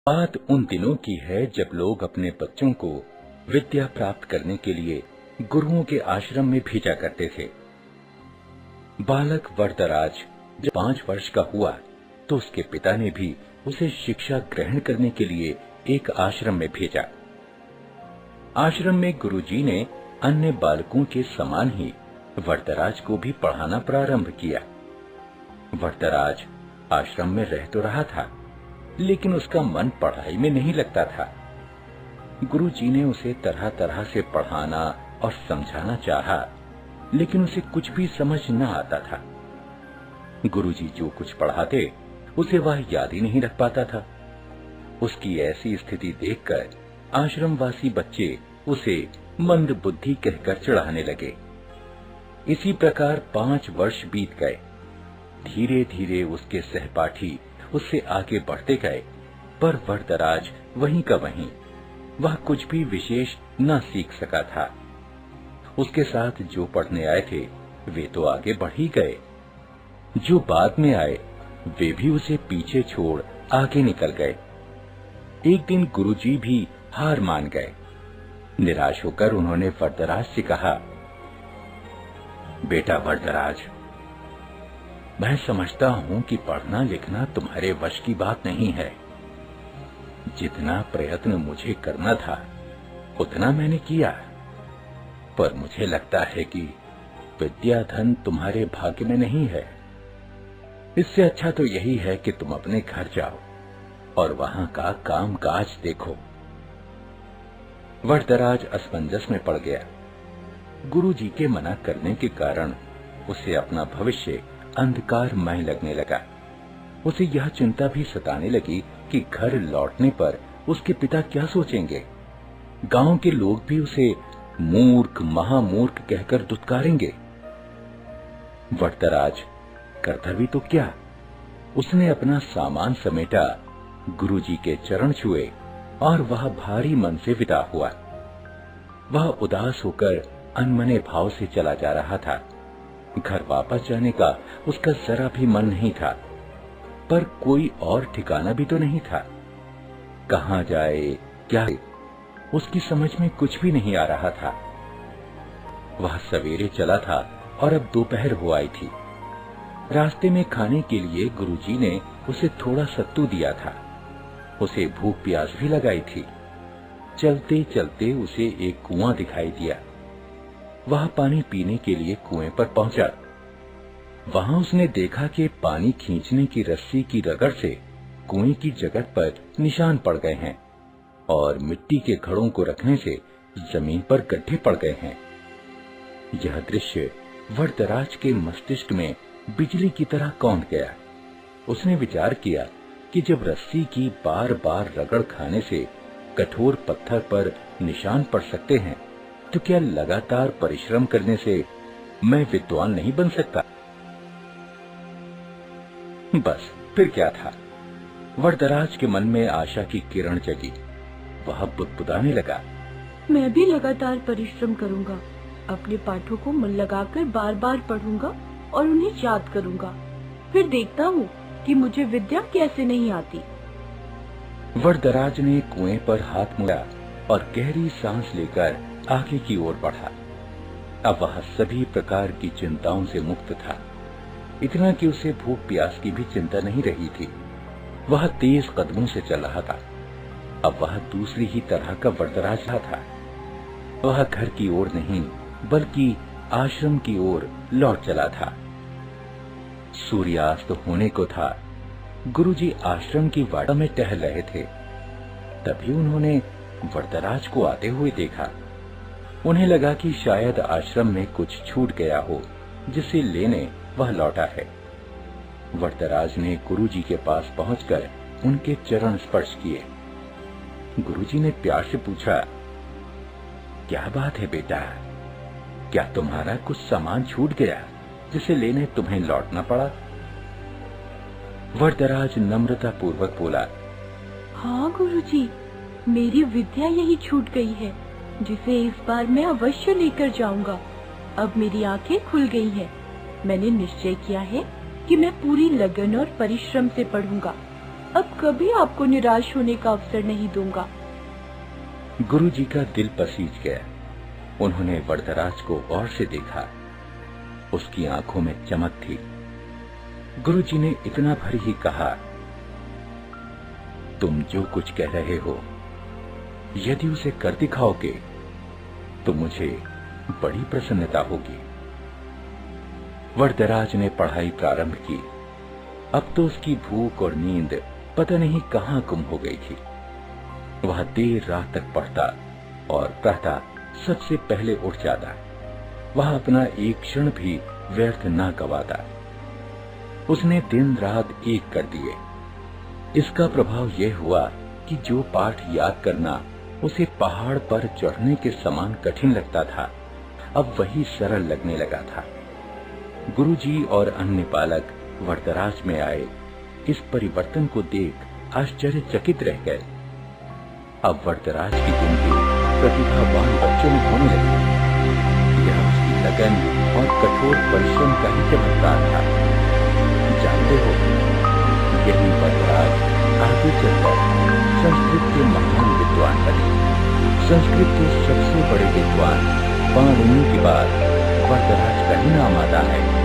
बात उन दिनों की है जब लोग अपने बच्चों को विद्या प्राप्त करने के लिए गुरुओं के आश्रम में भेजा करते थे। बालक वरदराज जब 5 वर्ष का हुआ तो उसके पिता ने भी उसे शिक्षा ग्रहण करने के लिए एक आश्रम में भेजा। आश्रम में गुरुजी ने अन्य बालकों के समान ही वरदराज को भी पढ़ाना प्रारंभ किया। वरदराज आश्रम में रह तो रहा था, लेकिन उसका मन पढ़ाई में नहीं लगता था। गुरुजी ने उसे तरह तरह से पढ़ाना और समझाना चाहा, लेकिन उसे कुछ भी समझ न आता था। गुरुजी जो कुछ पढ़ाते उसे वह याद ही नहीं रख पाता था। उसकी ऐसी स्थिति देखकर आश्रमवासी बच्चे उसे मंद बुद्धि कहकर चिढ़ाने लगे। इसी प्रकार 5 वर्ष बीत गए। धीरे धीरे उसके सहपाठी उससे आगे बढ़ते गए, पर वरदराज वहीं का वहीं, वह कुछ भी विशेष न सीख सका था। उसके साथ जो पढ़ने आए थे वे तो आगे बढ़ ही गए, जो बाद में आए वे भी उसे पीछे छोड़ आगे निकल गए। एक दिन गुरुजी भी हार मान गए। निराश होकर उन्होंने वरदराज से कहा, बेटा वरदराज, मैं समझता हूं कि पढ़ना लिखना तुम्हारे वश की बात नहीं है। जितना प्रयत्न मुझे करना था उतना मैंने किया, पर मुझे लगता है कि विद्या धन तुम्हारे भाग्य में नहीं है। इससे अच्छा तो यही है कि तुम अपने घर जाओ और वहां का काम काज देखो। वरदराज असमंजस में पड़ गया। गुरुजी के मना करने के कारण उसे अपना भविष्य अंधकारमय लगने लगा। उसे यह चिंता भी सताने लगी कि घर लौटने पर उसके पिता क्या सोचेंगे। गांव के लोग भी उसे मूर्ख महामूर्ख कहकर दुत्कारेंगे। वरदराज करता भी तो क्या, उसने अपना सामान समेटा, गुरुजी के चरण छुए और वह भारी मन से विदा हुआ। वह उदास होकर अनमने भाव से चला जा रहा था। घर वापस जाने का उसका जरा भी मन नहीं था, पर कोई और ठिकाना भी तो नहीं था। कहां जाए क्या, उसकी समझ में कुछ भी नहीं आ रहा था। वह सवेरे चला था और अब दोपहर हो आई थी। रास्ते में खाने के लिए गुरुजी ने उसे थोड़ा सत्तू दिया था। उसे भूख प्यास भी लगाई थी। चलते चलते उसे एक कुआं दिखाई दिया। वह पानी पीने के लिए कुएं पर पहुंचा। वहां उसने देखा कि पानी खींचने की रस्सी की रगड़ से कुएं की जगह पर निशान पड़ गए हैं और मिट्टी के घड़ों को रखने से जमीन पर गड्ढे पड़ गए हैं। यह दृश्य वरदराज के मस्तिष्क में बिजली की तरह कौंध गया। उसने विचार किया कि जब रस्सी की बार बार रगड़ खाने से कठोर पत्थर पर निशान पड़ सकते हैं, तो क्या लगातार परिश्रम करने से मैं विद्वान नहीं बन सकता? बस फिर क्या था, वरदराज के मन में आशा की किरण जगी। वह बुदबुदाने लगा, मैं भी लगातार परिश्रम करूंगा, अपने पाठों को मन लगाकर बार बार पढ़ूंगा और उन्हें याद करूंगा। फिर देखता हूँ कि मुझे विद्या कैसे नहीं आती। वरदराज ने कुएं पर हाथ मुड़ा और गहरी सांस लेकर आगे की ओर बढ़ा। अब वह सभी प्रकार की चिंताओं से मुक्त था, इतना कि उसे भूख प्यास की भी चिंता नहीं रही थी। वह तेज कदमों से चल रहा था। अब वह दूसरी ही तरह का वरदराज था। वह घर की ओर नहीं बल्कि आश्रम की ओर लौट चला था। सूर्यास्त होने को था। गुरुजी आश्रम की वाड़ा में टहल रहे थे। तभी उन्होंने वरदराज को आते हुए देखा। उन्हें लगा कि शायद आश्रम में कुछ छूट गया हो, जिसे लेने वह लौटा है। वरदराज ने गुरुजी के पास पहुंचकर उनके चरण स्पर्श किए। गुरुजी ने प्यार से पूछा, क्या बात है बेटा, क्या तुम्हारा कुछ सामान छूट गया जिसे लेने तुम्हें लौटना पड़ा? वरदराज नम्रता पूर्वक बोला, हाँ गुरुजी, मेरी विद्या यही छूट गई है, जिसे इस बार मैं अवश्य लेकर जाऊंगा। अब मेरी आंखें खुल गई हैं। मैंने निश्चय किया है कि मैं पूरी लगन और परिश्रम से पढ़ूंगा। अब कभी आपको निराश होने का अवसर नहीं दूंगा। गुरुजी का दिल पसीज गया। उन्होंने वरदराज को गौर से देखा। उसकी आंखों में चमक थी। गुरुजी ने इतना भर ही कहा, तुम जो कुछ कह रहे हो, यदि उसे कर दिखाओगे तो मुझे बड़ी प्रसन्नता होगी। वरदराज ने पढ़ाई प्रारंभ की। अब तो उसकी भूख और नींद पता नहीं कहां गुम हो गई थी। वह देर रात तक पढ़ता और प्रातः सबसे पहले उठ जाता। वह अपना एक क्षण भी व्यर्थ न गवाता। उसने दिन रात एक कर दिए। इसका प्रभाव यह हुआ कि जो पाठ याद करना उसे पहाड़ पर चढ़ने के समान कठिन लगता था, अब वही सरल लगने लगा था। गुरुजी और अन्य बालक वरदराज में आए इस परिवर्तन को देख आश्चर्यचकित रह गए। अब वरदराज की जिंदगी प्रतिभावान बच्चों में होने लगी। यह उसकी लगन और कठोर परिश्रम का ही चमत्कार था। जानते हो, यही वरदराज आगे चलकर संस्कृत के महान विद्वान बने। संस्कृत के सबसे बड़े विद्वान पाणिनि के बाद वरदराज का ही नाम आता है।